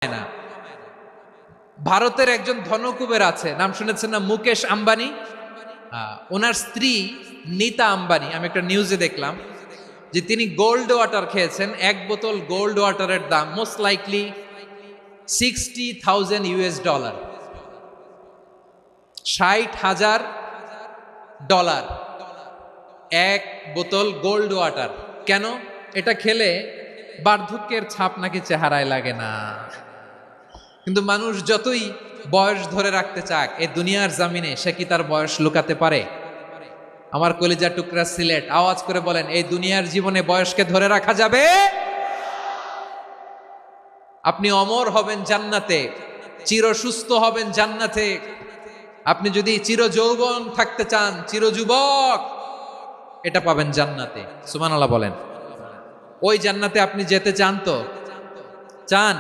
না। ভারতের একজন ধনকুবের আছে, নাম শুনেছেন না? মুকেশ আম্বানি। ওনার স্ত্রী নীতা আম্বানি, আমি একটা নিউজে দেখলাম যে তিনি গোল্ড ওয়াটার খেয়েছেন। এক বোতল গোল্ড ওয়াটারের দাম মোস্ট লাইকলি $60,000, $60,000 এক বোতল গোল্ড ওয়াটার। কেন? এটা খেলে বার্ধক্যের ছাপ নাকি চেহারায় লাগে না। কিন্তু মানুষ যতই বয়স ধরে রাখতে চাক, এই দুনিয়ার জামিনে সে কি তার বয়স লুকাতে পারে? আমার কলিজা টুকরা সিলেট, আওয়াজ করে বলেন, এই দুনিয়ার জীবনে বয়সকে ধরে রাখা যাবে? আপনি অমর হবেন জান্নাতে, চির সুস্থ হবেন জান্নাতে। আপনি যদি চির যৌবন থাকতে চান, চির যুবক, এটা পাবেন জান্নাতে। সুবহানাল্লাহ বলেন। ওই জান্নাতে আপনি যেতে চান তো? চান?